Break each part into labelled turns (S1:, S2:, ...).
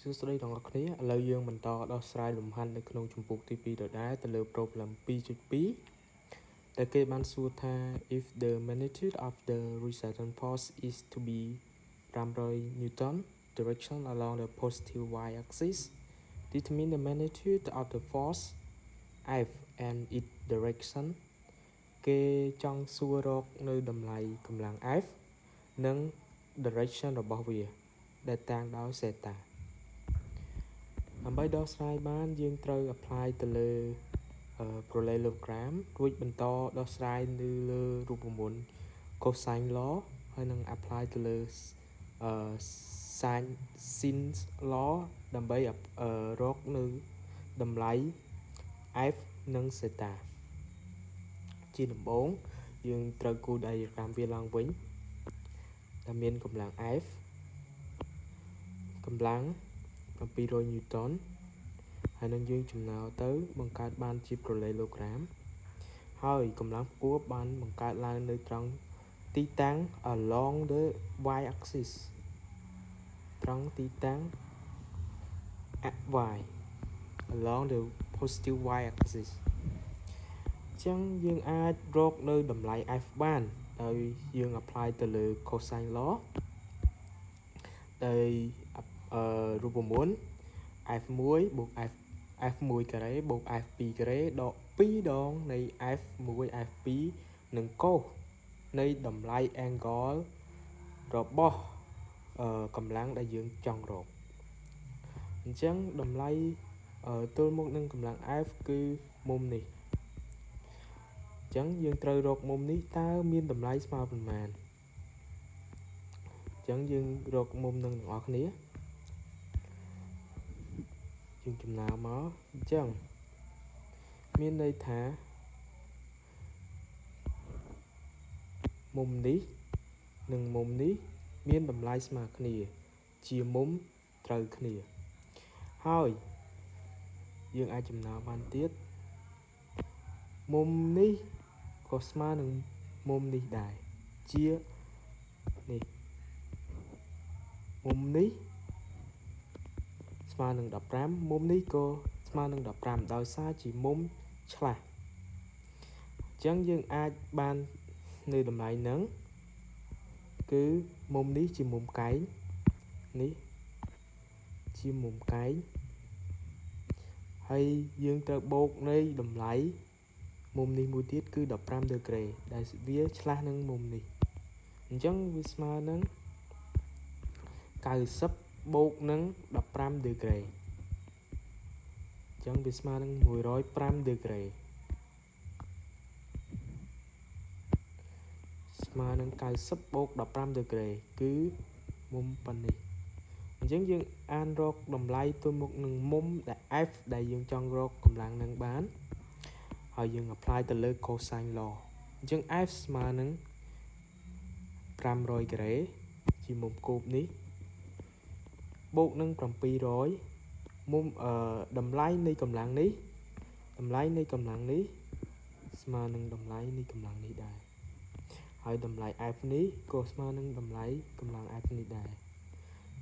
S1: សួស្តីទាំងអស់គ្នាឥឡូវយើងបន្តដោះស្រាយលំហាត់នៅក្នុងជំពូកទី2ដដែលទៅលើ problem 2.2 ដែលគេបានសួរថា if the magnitude of the resultant force is to be 500 Newton direction along the positive y-axis determine the magnitude of the force F and its direction គេចង់សួររកនៅតម្លៃកម្លាំង F និង direction របស់វាដែលតាំងដោយ zeta ដើម្បីដោះស្រាយបានយើងត្រូវ apply ទៅលើ parallelogram រួចបន្តដោះស្រាយនៅលើរូបមន្ត cosine law ហើយនឹង apply ទៅលើ sin law ដើម្បីរកនៅតម្លៃ f និង zeta ជាដំបូងយើងត្រូវគូរ diagram វាឡើងវិញដែលមានកម្លាំង f កម្លាំង700 Newton ហើយនឹងយើងចំណោទៅបង្កើតបានជា parallelogram ហើយកម្លាំងផ្គួរបានបង្កើតឡើងនៅត្រង់ទីតាំង along the y axis ត្រង់ទីតាំង y along the positive y axis អញ្ចឹងយើងអាចរកនៅតម្លៃ f បានដោយយើង apply ទៅលើ cosine law ដោយរូបមន្ត f1 បូក f1 ការ៉េបូក f2 ការ៉េដក2ដងនៃ f1 f2 និងកូសនៃតម្លៃ angle របស់កម្លាំងដែលយើងចង់រកអញ្ចឹងតម្លៃទល់មុខនឹងកម្លាំង f គឺមុំនេះអញ្ចឹងយើងត្រូវរកមុំនេះតើមានតម្លៃស្មើប៉ុន្មានអញ្ចឹងយើងរកមុំនឹងទាំងអស់គ្នាយើងចំណាមកអញ្ចឹងមានន័យថាមុំនេះនិងមុំនេះមានតម្លៃស្មើគ្នាជាមុំត្រូវគ្នាហើយយើងអាចចំណាបានទៀតមុំនេះក៏ស្មើនឹងមុំនេះដែរជានេះមុំនេះស្មើនឹង15មុំនេះក៏ស្មើនឹង15ដោយសារជាមុំឆ្លាស់អញ្ចឹងយើងអាចបាននៅតម្លៃហ្នឹងគឺមុំនេះជាមុំកែងនេះជាមុំកែងហើយយើងត្រូវបូកនៃតម្លៃមុំនេះមួយទៀតគឺ15ដឺក្រេដែលវាឆ្លាស់នឹងមុំនេះអញ្ចឹងវាស្មើនឹង90បូកនឹង15ដឺក្រេអញ្ចឹងវាស្មើនឹង105ដឺក្រេស្មើនឹង90បូក15ដឺក្រេគឺមុំប៉ុណ្នេះអញ្ចឹងយើងអានរកតម្លៃទល់មុខនឹងមុំដែល f ដែលយើងចង់រកកម្លាំងនឹងបានហើយយើង apply ទៅលើ cosine law អញ្ចឹង f ស្មើនឹង500ការ៉េជាមុំគូបនេះបូកនឹង700មុំតម្លៃនៃកម្លាំងនេះស្មើនឹងតម្លៃនៃកម្លាំងនេះដែរហើយតម្លៃ f នេះក៏ស្មើនឹងតម្លៃកម្លាំង f នេះដែរ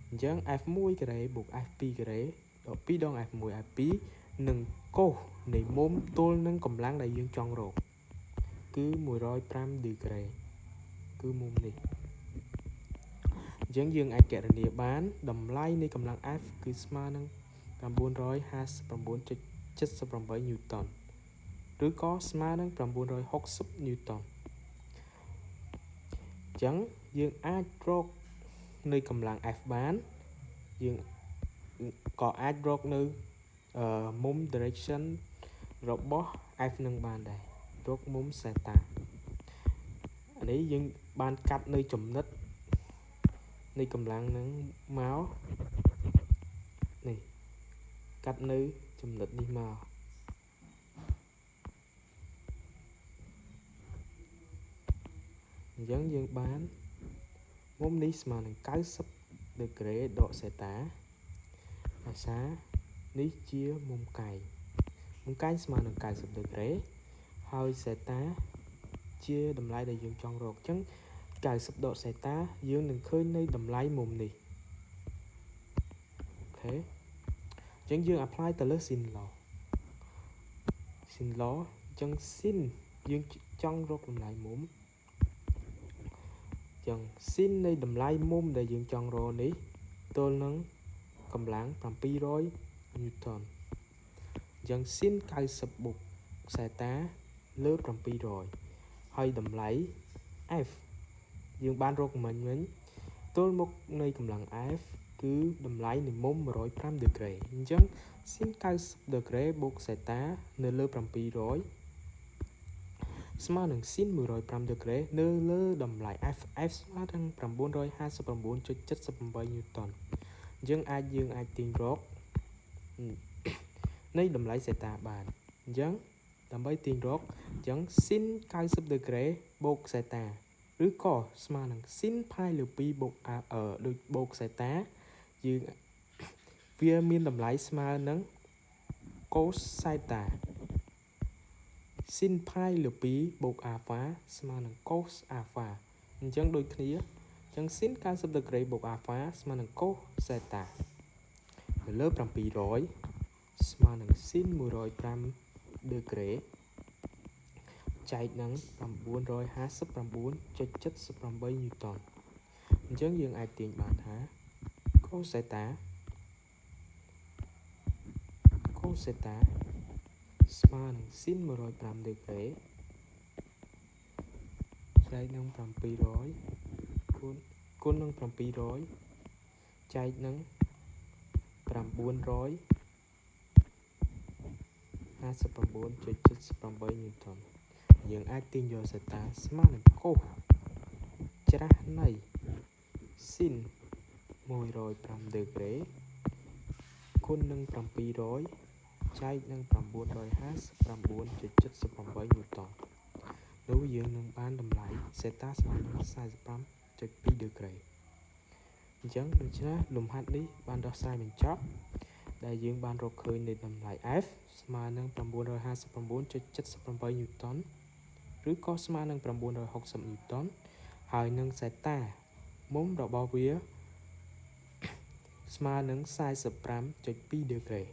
S1: អញ្ចឹង f1 ការ៉េបូក f2 ការ៉េដក2ដង f1 f2 និងកូសនៃមុំទល់នឹងកម្លាំងដែលយើងចង់រកគឺ105ដឺក្រេគឺមុំនេះអញ្ចឹងយើងអាចគណនាបានតម្លៃនៃកម្លាំង F គឺស្មើនឹង 959.78 Newton ឬក៏ស្មើនឹង960 Newton អញ្ចឹងយើងអាចរកនៃកម្លាំង F បានយើងក៏អាចរកនៅមុំ direction របស់ F នឹងបានដែររកមុំ zeta អានេះយើងបានកាត់នៅចំណិតនៃកម្លាំងនឹងមកនេះកាត់នៅចំណិតនេះមកអញ្ចឹងយើងបានមុំនេះស្មើនឹង90ដឺក្រេដក zeta ភាសានេះជាមុំកែងស្មើនឹង90ដឺក្រេហើយ zeta ជាតម្លៃដែលយើងចង់រកអញ្ចឹង90ដក zeta យើងនឹងឃើញនៅតម្លៃមុំនេះអូខ khế chẳng dương apply tới lớp xin law chẳng xin dương trong rốt làm lại mũm chẳng xin đây đầm lại mum để dương trong rồi ní tôi nâng cầm láng bằng pi rồi Newton chẳng xin cài sập bục xài tá lớp bằng pi rồi hay đầm lấy F dương ban rốt mình tôi một nơi cầm láng F cứ đầm lấy thì mum rồi pram được rễ chẳng xin cài sập được rễ bục xài tá nơi lớp bằng pi rồi Smartនឹង sin 105 ដឺក្រេនៅលើតម្លៃ F smart នឹង 959.78 Newton អញ្ចឹងយើងអាចទាញរកនៃតម្លៃសេតាបានអញ្ចឹងដើម្បីទាញរកអញ្ចឹង sin 90ដឺក្រេបូកសេតាឬក៏ស្មើនឹង sin ផាយលើ2បូកដូចបូកសេតាយើងវាមានតម្លៃស្មើនឹង cos សេតា sin pi លើ2បូក alpha ស្មើនឹង cos alpha អញ្ចឹងដូចគ្នាអញ្ចឹង sin 90ដឺក្រេបូក alpha ស្មើនឹង cos zeta នៅលើ700ស្មើនឹង sin 105ដឺក្រេចែកនឹង 959.78 Newton អញ្ចឹងយើងអាចទាញបានថា cos zeta ស្មើនឹង sin 105ដឺក្រេចែកនឹង700គុណនឹង700ចែកនឹង959.78 Newton យើងអាចទាញយកសេតាស្មើនឹង cos ច្រាស់នៃ sin 105ដឺក្រេគុណនឹង700ចែកនឹង 959.78 Newton នោះយើងនឹងបានតម្លៃសេតាស្មើនឹង 45.2 ដឺក្រេអញ្ចឹងដូច្នេះលំហាត់នេះបានដោះស្រាយបញ្ចប់ដែលយើងបានរកឃើញនៃតម្លៃ F ស្មើនឹង 959.78 Newton ឬក៏ស្មើនឹង 960 Newton ហើយនឹងសេតាមុំរបស់វាស្មើនឹង 45.2 ដឺក្រេ